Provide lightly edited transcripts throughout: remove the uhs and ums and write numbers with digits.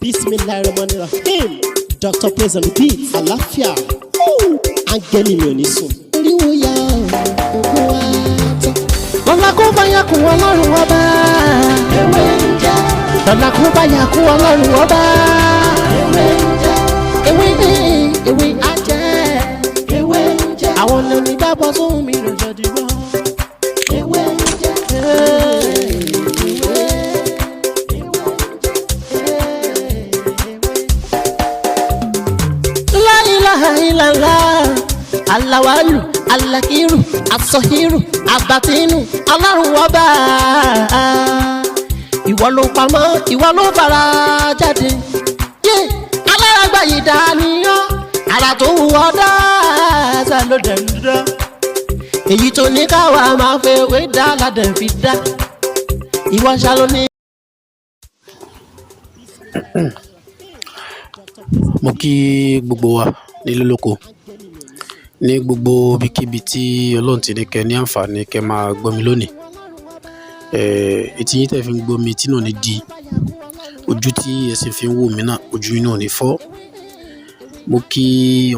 Bismillahirrahmanirrahim. Dr. Praise and Repeat. Àlàáfíà. Áńgẹ́lì mi ò ní sùn. Oríwo ya òkú wa tán. Lọ́la kó bá yà kú ọlọ́run ọba. Ewé ń jẹ́. Lọ́la kó bá yà kú ọlọ́run ọba. Ewé ń jẹ́. Ewé á jẹ́. Ewé ń jẹ́. Àwọn ọ̀nà onígbàgbọ́ sóhun mi lọ́jọ́ dìbò. Ewé ń jẹ́. Alawalu, alakiru, asohiru, abatinu, Ọlọ́run ọba. Ìwọ ló pamọ́, ìwọ ló fara jáde. Aláràgbà yìí dániyàn, ara tó wù ọ́ dáadáa ló dẹ̀ ń dá. Èyí tó ní káwa máa fẹ́ wé dá ládẹ̀ fi dá. Ìwọ ṣàlọ́ ní. Mo kí gbogbo wa nílé lóko ní gbogbo ibikíbi tí Ọlọ́run ti ní kẹ́ ní àǹfààní kẹ́ máa gbọ́ mi lónìí. Etí yín tẹ́ fi ń gbọ́ mi tí náà ní di ojú tí ẹ̀sìn fi ń wò mí náà ojú yín náà ní fọ́. Mo kí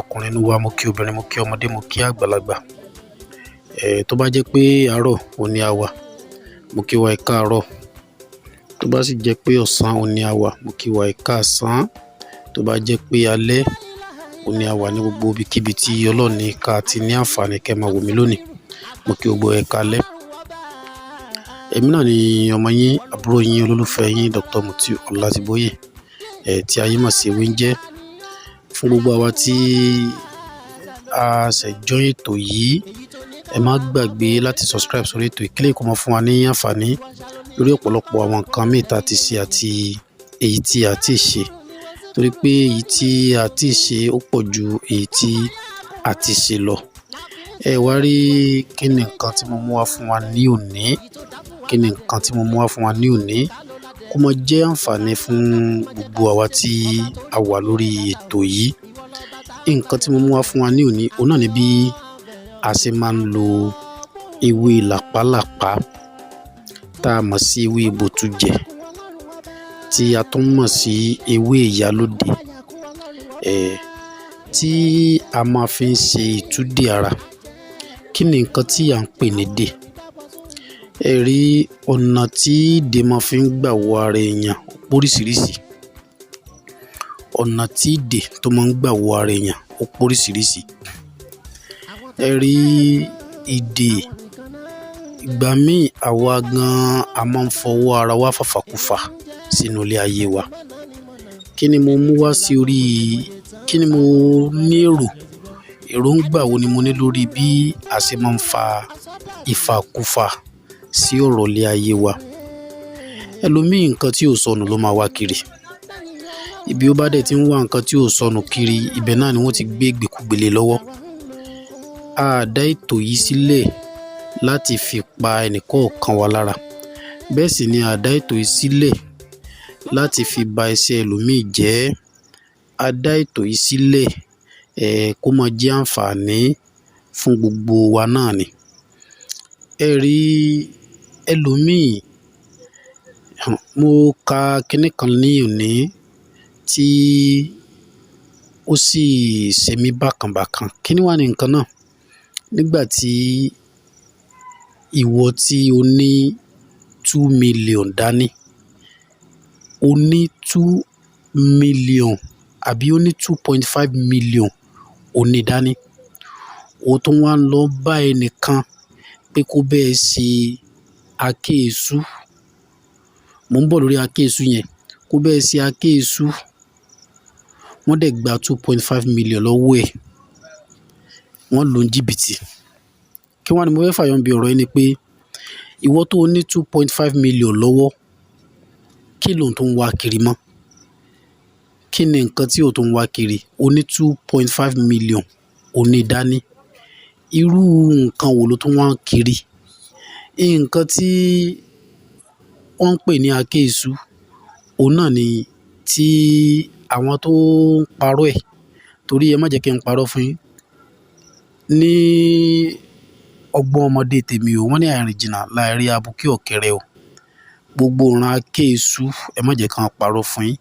ọkùnrin inú wa, mo kí obìnrin, mo kí ọmọdé, mo kí àgbàlagbà. Tó bá jẹ́ pé àárọ̀ òní a wà, mo kí wa ẹ káàárọ̀. Tó bá sì jẹ́ pé ọ̀sán òní a wà, mo kí wa ẹ káàsán. Tó bá jẹ́ pé alẹ́ òní a wà ní gbogbo ibikíbi tí Ọlọ́run ní ká ti ní àǹfààní kẹ́ máa wò mí lónìí, mo kí gbogbo ẹ káalẹ́. Èmi náà ni ọmọ yín, àbúrò yín, olólùfẹ́ yín, Dr. Mutiu Ọlátìbóyè, tí ayé mọ̀ sí ewé ń jẹ́. Fún gbogbo àwa tí a ṣẹ̀ join ètò yìí, ẹ má gbàgbé láti subscribe sórí ètò ìkílẹ̀ kó mọ́ fún wa ní àǹfààní lórí ọ̀pọ̀lọpọ̀ àwọn nǹkan míì tá ti ṣe àti èyí tí a ti ṣe. Torí pé èyí tí a ti ṣe ó pọ̀ ju èyí tí a ti ṣe lọ. Ẹ wá rí kí ni nǹkan tí mo mú wá fún wa ní òní? Kí ni nǹkan tí mo mú wá fún wa ní òní? Kó mọ jẹ́ àǹfààní fún gbogbo àwa tí a wà lórí ètò yìí. Nǹkan tí mo mú wá fún wa ní òní, òun náà ni bí a ṣe máa ń lo ewé làpálàpá tá a mọ̀ sí ewé bòtújẹ, tí a tún mọ̀ sí ewé ìyálóde, tí a máa fi ń ṣe ìtúdè ara. Kí ni nǹkan tí à ń pè ní dè? Ẹ rí ọ̀nà tí ìdè máa fi ń gbà wọ ara èèyàn póríṣiríṣi. Ọ̀nà tí ìdè tó máa ń gbà wọ ara èèyàn ó póríṣiríṣi. Ẹ rí ìdè, ìgbà míì àwa gan a máa ń fọwọ́ ara wa fàfàkùfà sínú ilé ayé wa. Kí ni mo mú wá sí orí, kí ni mo ní èròǹgbà wo ni mo ní lórí bí a ṣe máa ń fa ìfàkùfà sí ọ̀rọ̀ ilé ayé wa? Ẹlòmíì nǹkan tí ò sọnù ló máa wá kiri. Ibi ó bá dẹ̀ ti ń wá nǹkan tí ò sọnù kiri, ibẹ̀ náà ni wọ́n ti gbé gbèkúgbèlè lọ́wọ́. A dá ètò yìí sílẹ̀ láti fi pa ẹnìkọ̀ọ̀kan wa lára. Bẹ́ẹ̀ sì ni a dá ètò yìí sílẹ̀ láti fi ba iṣẹ́ ẹlòmíì jẹ́. A dá ètò yìí sílẹ̀ kó máa jẹ́ àǹfààní fún gbogbo wa náà ni. Ẹ rí ẹlòmíì, mo ka kinní kan ní òní tí ó sì ṣe mí bákan. Kí ni wà ní nǹkan náà? Nígbà tí ìwọ tí o ní 2 million dání, o ní 2 million àbí o ní 2.5 million o ní dání, o tún wá lọ bá ẹnìkan pé kó bẹ́ẹ̀ ṣe akéèsú. Mo ń bọ̀ lórí akéèsú yẹn. Kó bẹ́ẹ̀ ṣe akéèsú. Wọ́n dẹ̀ gba 2.5 million lọ́wọ́ ẹ̀. Wọ́n lò ń jìbìtì. Kí wá ni mo fẹ́ fàyọ bí ọ̀rọ̀ yìí ni pé ìwọ tó ní 2.5 million lọ́wọ́, kí ló ń tó ń wá kiri mọ́? Kí ni nǹkan tí o tó ń wá kiri? O ní 2.5 million o ní dání. Irú nǹkan wo ló tún wá kiri? Nǹkan tí wọ́n ń pè ní akéèsú, òun náà ni tí àwọn tó ń parọ́ ẹ̀, torí ẹ má jẹ́ kí n parọ́ fún yín. Ní ọgbọ́n ọmọdé tèmi o, wọ́n ní àìrìn jìnnà láìrí abùkí ọ̀kẹ́rẹ́ o. Gbogbo ìran akéèsú, ẹ má jẹ́ kí n parọ́ fún yín.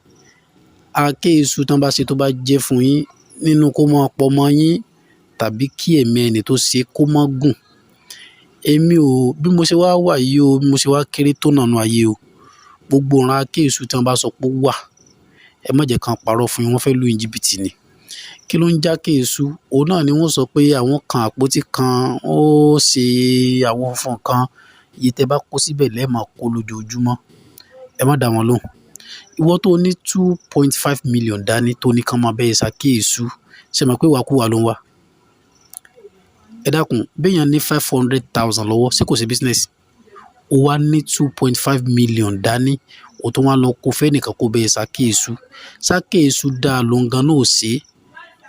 àáké èṣù tán bá ṣe tó bá jẹ́ fún yín nínú kó máa pọ̀ mọ́ yín tàbí kí ẹ̀mí ẹni tó ṣe kó má gùn. Èmi ò bí mo ṣe wá wà yìí o, bí mo ṣe wá kéré tó nànú ayé o, gbogbo ìran àáké èṣù tí wọ́n bá sọ pé ó wà, ẹ má jẹ́ kán parọ́ fún yín, wọ́n fẹ́ lù yín jìbìtì ni. Kí ló ń jáké èṣù? Òun náà ni wọ́n sọ pé àwọn kan àpótí kan ó ṣe àwọn fún kan, iye tẹ́ bá kó síbẹ̀ lẹ́ẹ̀ máa kó lójoojúmọ́. Ẹ má dá wọn lóhùn. Ìwọ tó ní 2.5 million dání tó ní kán máa bẹ́ẹ̀ ṣàké èṣù, ṣe mọ̀ pé ìwàkuwà ló ń wá. Ẹ dákun, béèyàn ní 500,000 lọ́wọ́, ṣé kò ṣe business? Ó wá ní 2.5 million dání, ó tún wá lọ kó fẹ́ nìkan kó bẹ́ẹ̀ ṣàké èṣù. Ṣàké èṣù dáa lòun gan náà ò ṣe é,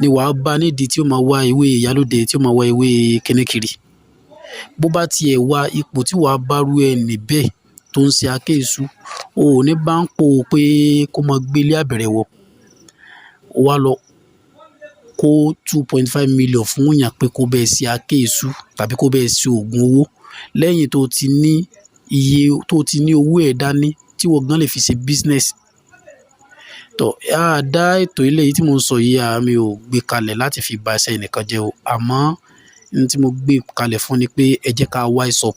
ni wàá bá nídìí tí ó máa wá ewé ìyálóde, tí ó máa wá ewé kíníkiri. Bó bá tiẹ̀ wá ipò tí wàá bá rú ẹni bẹ́ẹ̀ tó ń ṣe àké èṣù, o ò ní bá ń pò pé kó máa gbélé àbẹ̀rẹ̀ wọ̀. Ó wá lọ kó 2.5 million fún èèyàn pé kó bẹ́ẹ̀ ṣe àké èṣù tàbí kó bẹ́ẹ̀ ṣe oògùn owó lẹ́yìn tó ti ní iye tó ti ní owó ẹ̀ dání tí wọ́n gan lè fi ṣe business. Tọ́ a dá ètò ilé yìí tí mo ń sọ yìí, mi ò gbé kalẹ̀ láti fi ba iṣẹ́ ẹnìkan jẹ́ o, àmọ́ ohun tí mo gbé kalẹ̀ fún ni pé ẹ jẹ́ ká wise up.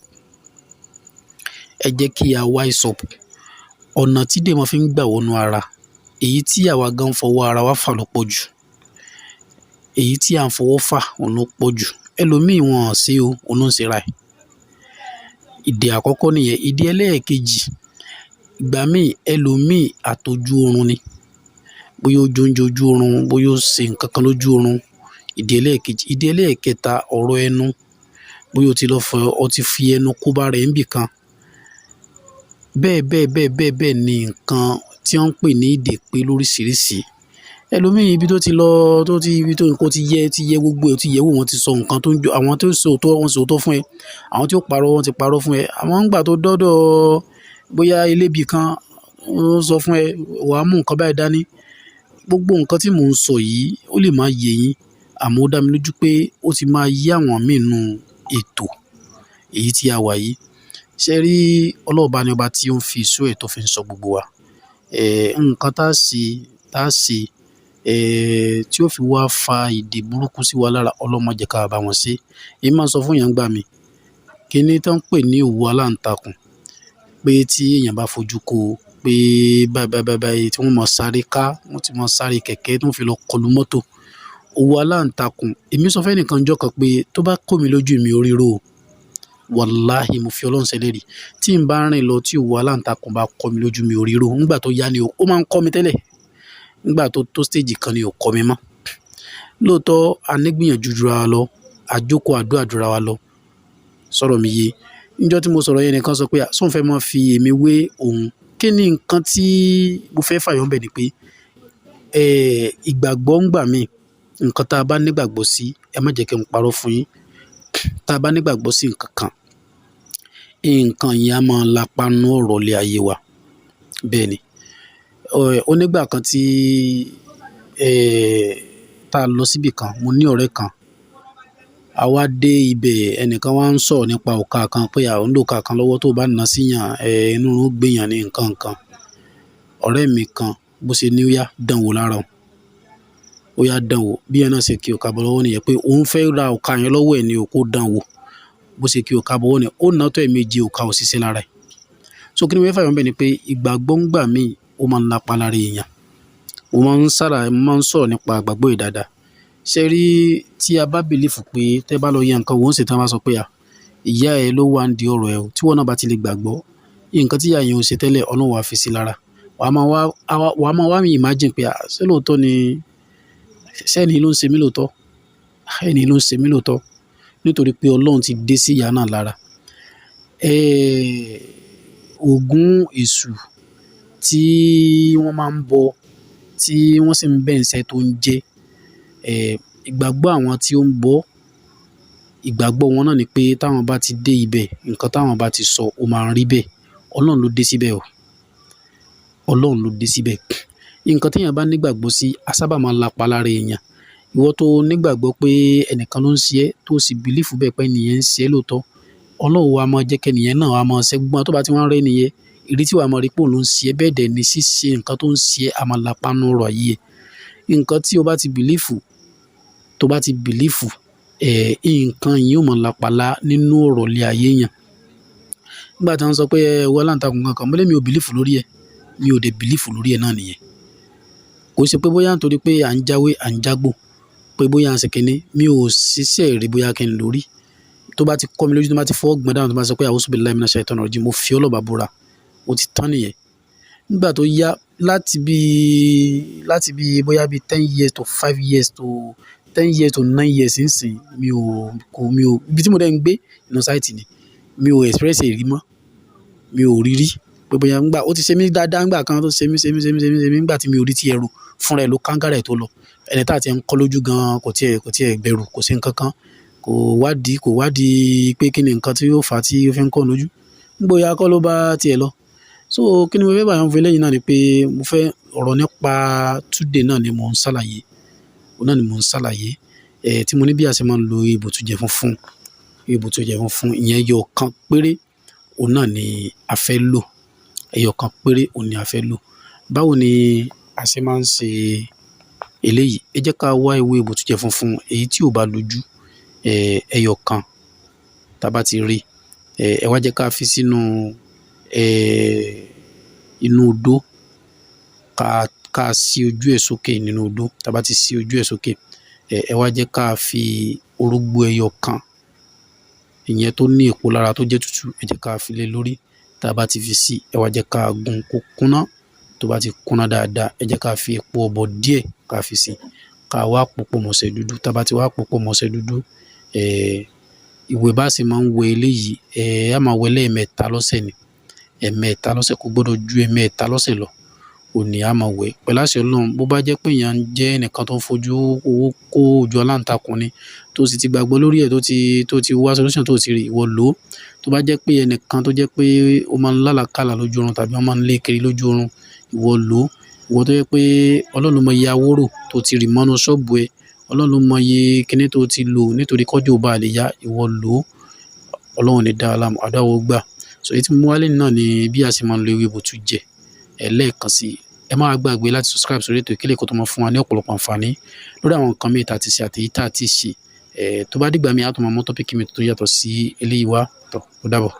Ẹ jẹ́ kí a wise up. Ọ̀nà tí dèmọ́ fi ń gbà wọnú ara, èyí tí àwa gan fọwọ́ ara wa fà ló pọ̀ jù. Èyí tí à ń fọwọ́ fà òun ló pọ̀ jù. Ẹlòmíì wọn ò ṣe o, òun ló ń ṣe ra ẹ̀. Ìdí àkọ́kọ́ nìyẹn. Ìdí ẹlẹ́ẹ̀kejì, ìgbà míì ẹlòmíì àtọ́jú oorun ni. Bóyá ó jóúnjẹ ojú oorun, bóyá ó ṣe nǹkan kan lójú oorun. Ìdí ẹlẹ́ẹ̀kejì. Ìdí ẹlẹ́ẹ̀kẹta, ọ̀rọ̀ ẹnu. Bóyá ó ti fi ẹnu kó bá rẹ̀ níbì kan. Bẹ́ẹ̀ ni nǹkan tí wọ́n ń pè ní ìdèpé lóríṣiríṣi. Ẹlòmíì ibi tó ti lọ, ibi tó nǹkan ti yẹ gbogbo ẹ̀, ó ti yẹ̀ wò, wọ́n ti sọ nǹkan tó ń jọ, àwọn tó sọ òótọ́, wọ́n sọ òótọ́ fún ẹ. Àwọn tí ó parọ́, wọ́n ti parọ́ fún ẹ. Àmọ́ ńgbà tó dọ́dọ̀ bóyá elébi kan, ó sọ fún ẹ, wàá mú nǹkan báyìí dání. Gbogbo nǹkan tí mò ń sọ yìí, ó lè máa yé yín, àmọ́ ó dá mi lójú pé ó ti máa yé àwọn míì nínú ètò èyí tí a wà yìí. Ṣé rí Ọlọ́ọ̀bá ni ọba tí ó ń fi ìṣó ẹ̀ tó fi ń sọ gbogbo wa. Nǹkan tá a ṣe tí ó fi wá fa ìdè burúkú sí wa lára, Ọlọ́run má jẹ́ ká bá wọn ṣe. Èmi máa ń sọ fún èèyàn ńgbà mí, kíní tí wọ́n ń pè ní òwú aláǹtakùn, pé tí èèyàn bá fojú ko pé báyìí tí wọ́n mọ̀ sáré ká, wọ́n ti mọ̀ sáré kẹ̀kẹ́ tí wọ́n fi lọ kọlu mọ́tò. Òwú aláǹtakùn, èmi sọ fẹ́nìkan ńjọ́ kan pé tó bá kó mi lójú mi orí ro, wàláhì mo fi Ọlọ́run ṣẹlẹ́rìí, tí n bá rìn lọ tí òwú aláǹtakùn bá kọ́ mi lójú mi orí ro, nígbà tó yá ni ó máa ń kọ́ mi tẹ́lẹ̀, nígbà tó stage kan ni ò kọ́ mi mọ́. Lóòótọ́ a nígbìyànjú jura wa lọ, àjókòó àdúrà jura wa lọ, sọ̀rọ̀ mi yé. Níjọ́ tí mo sọ̀rọ̀ yẹn nìkan sọ pé sóun fẹ́ máa fi èmi wé òun. Kí ni nǹkan tí mo fẹ́ fàyọ̀ ńbẹ̀ ni pé ìgbàgbọ́ ń gbà mí, nǹkan tá a bá nígbàgbọ́ sí, ẹ má jẹ́ kí n parọ́ fún yín. Tá a bá nígbàgbọ́ sí nǹkan kan, nǹkan yẹn á máa lapa nú ọ̀rọ̀ ilé ayé wa. Bẹ́ẹ̀ ni. Ó nígbà kan tí tá a lọ síbì kan, mo ní ọ̀rẹ́ kan. A wá dé ibẹ̀, ẹnìkan wá ń sọ̀rọ̀ nípa òkà kan pé àwọn ń lò òkà kan lọ́wọ́ tó bá nà síyàn, inú ó gbéyàn ní nǹkan kan. Ọ̀rẹ́ mi kan bó ṣe ní ó yá dánwò lára òun. Ó yá dánwò. Bí ẹni náà ṣe kí òkà bọ́ lọ́wọ́ nìyẹn pé òun fẹ́ ra òkà yẹn lọ́wọ́ ẹ̀ ni ó kó dánwò. Bó ṣe kí òkà bọ́ wọ́n ni, ó ná tó ẹ̀ẹ̀mejì òkà ò ṣiṣẹ́ lára ẹ̀. So kí ni mo fẹ́ fàyọ̀ ńbẹ̀ ni pé ìgbàgbọ́ ń gbà mí, ó máa ń lapa lára èèyàn. Mo máa ń sọ̀rọ̀ nípa ìgbàgbọ́ yìí dáadáa. Ṣé rí tí a bá bìlífù pé tẹ́ bá lọ yẹ nǹkan wò ó sì tán bá sọ pé ìyá ẹ ló wá ń di ọ̀rọ̀ ẹ o, tí wọ́n náà bá ti lè gbàgbọ́, nǹkan tí ìyá yẹn ò ṣe tẹ́lẹ̀ Ọlọ́run wá fi sí lára. Wàá máa wá mi imagine pé ṣé lóòótọ́ ni, ṣé ẹni ló ń ṣe mí lóòótọ́? Ẹni ló ń ṣe mí lóòótọ́? Nítorí pé Ọlọ́run ti dé sí ìyá náà lára. Ògún èṣù tí wọ́n máa ń bọ, tí wọ́n sì ń bẹ̀ ǹṣẹ́ tó ń jẹ́, ìgbàgbọ́ àwọn tí ó ń bọ, ìgbàgbọ́ wọn náà ni pé táwọn bá ti dé ibẹ̀, nǹkan táwọn bá ti sọ ó máa ń rí bẹ́ẹ̀. Ọlọ́run ló dé síbẹ̀ o. Ọlọ́run ló dé síbẹ̀. Nǹkan tí èèyàn bá nígbàgbọ́ sí, a sábà máa ń lapa lára èèyàn. Ìwọ tó nígbàgbọ́ pé ẹnìkan ló ń ṣe ẹ́, tó sì bìlífù bẹ́ẹ̀ pé ènìyàn ń ṣe ẹ́ lóòótọ́, Ọlọ́run wa máa jẹ́ kí ènìyàn náà máa ṣẹ́ gbọ́n tó bá ti wọ́n rẹ́ nìyẹn. ìrètí wàá mọ̀ rí pé òun ló ń ṣe é bẹ́ẹ̀ dẹ̀ ni ṣíṣe nǹkan tó ń ṣe é a máa lapa nínú ọ̀rọ̀ ayé ẹ̀ nǹkan tí o bá ti bìlífù nǹkan yìí ó máa lapa nínú ọ̀rọ̀ ilé ayé yẹn nígbà tí wọ́n sọ pé wọ́n aláǹtakùn kankan mọ́lẹ́ mi ò bìlífù lórí ẹ̀ mi ò dé bìlífù lórí ẹ̀ náà nìyẹn kò ṣe pé bóyá nítorí pé à ń jáwé à ń jágbò pé bóyá à ń ṣe kínní mi ò ṣiṣẹ́ rí bóyá kí n lórí tó bá ti kọ́ mi lójú tó bá ti fọ́ gbọ́n dáhùn tó bá sọ pé a'udhu billahi minash shaitonir rajim mo fi ọlọ́ba búra ó ti tán nìyẹn nígbà tó yá láti bí bóyá bí 10 years to 5 years to 10 years to 9 years nsìn mi ò ibi tí mo dẹ́ ń gbé inú sáìtì ni mi ò express èrí mọ́ mi ò rí rí pé bóyá ńgbà ó ti ṣe mí dáadáa ńgbà kan tó ṣe mí ńgbà tí mi ò rí ti ẹrù fúnra ẹ̀ ló kángárà ẹ̀ tó lọ ẹni tá àti ẹ̀ ń kọ́ lójú gan kò tiẹ̀ bẹ̀rù kò sí nǹkan kan kò wádìí pé kí ni nǹkan tí yóò fà á tí ó fi ń kọ́ lójú ńgbóyà kọ́ ló bá tiẹ̀ lọ so kí ni mo fẹ́ bàyàn fún eléyìí náà ni pé mo fẹ́ ọ̀rọ̀ nípa túdé náà ni mò ń ṣàlàyé tí mo ní bí a ṣe máa ń lo ibùtújẹ funfun ìyẹn ẹyọ kan péré òun náà ni a fẹ́ lò ẹyọ kan péré òun ni a fẹ́ lò báwo ni a ṣe máa ń ṣe eléyìí ẹ jẹ́ ká wá ewé ibùtújẹ funfun èyí tí ò bá lójú ẹyọ kan tá a bá ti rí ẹ wá jẹ́ ká fi sínú inú odó ká sí ojú ẹ̀ sókè nínú odó tá a bá ti sí ojú ẹ̀ sókè ẹ wá jẹ́ ká fi orógbó ẹyọ kan ìyẹn tó ní èpo lára tó jẹ́ tútù ẹ jẹ́ ká fi lé lórí tá a bá ti fi sí ẹ wá jẹ́ ká gún kó kúnná tó bá ti kúnná dáadáa ẹ jẹ́ ká fi epo ọ̀bọ díẹ̀ ká fi sí ká wá pòpọ̀ mọ́sẹ̀ dúdú tá a bá ti wá pòpọ̀ mọ́sẹ̀ dúdú ìwé bá sì máa ń wẹ eléyìí a máa wẹ lẹ́ẹ̀mẹ́ta lọ́sẹ̀ ni ẹ̀mẹ́ta lọ́sẹ̀ kò gbọ́dọ̀ ju ẹ̀mẹ́ta lọ́sẹ̀ lọ òní a máa wẹ̀ pẹ̀lú àṣẹ Ọlọ́run bó bá jẹ́ pé èèyàn jẹ́ ẹnìkan tó ń fojú owó kó ojú aláǹtakùn ni tó sì ti gbàgbọ́ lórí ẹ̀ tó ti wá solution tó ti rí ìwọ lò ó tó bá jẹ́ pé ẹnìkan tó jẹ́ pé ó máa ń lálàkàlà lójú oorun tàbí wọ́n máa ń lé kiri lójú oorun ìwọ lò ó ìwọ tó jẹ́ pé Ọlọ́run mọ iye awóró tó ti rì mọ́nú ṣọ́ọ̀bù ẹ Ọlọ́run mọ iye kíní tó ti lò nítorí kọ́jú ò bá lè yá ìwọ lò ó Ọlọ́run ní dá aláàmú àdáwó gbà so èyí tí mo wálé náà ni bí a ṣe máa ń lo ewé ibùtújẹ lẹ́ẹ̀kan sí ẹ má gbàgbé láti subscribe sórí ètò ìkílẹ̀ kó tó máa fún wa ní ọ̀pọ̀lọpọ̀ àǹfààní lórí àwọn nǹkan mìíràn tá a ti ṣe àti èyí tá a ti ṣe tó bá dìgbà mi á tó máa mú tọ́pìkì mi tó yàtọ̀ sí eléyìí wá tó dàbọ̀.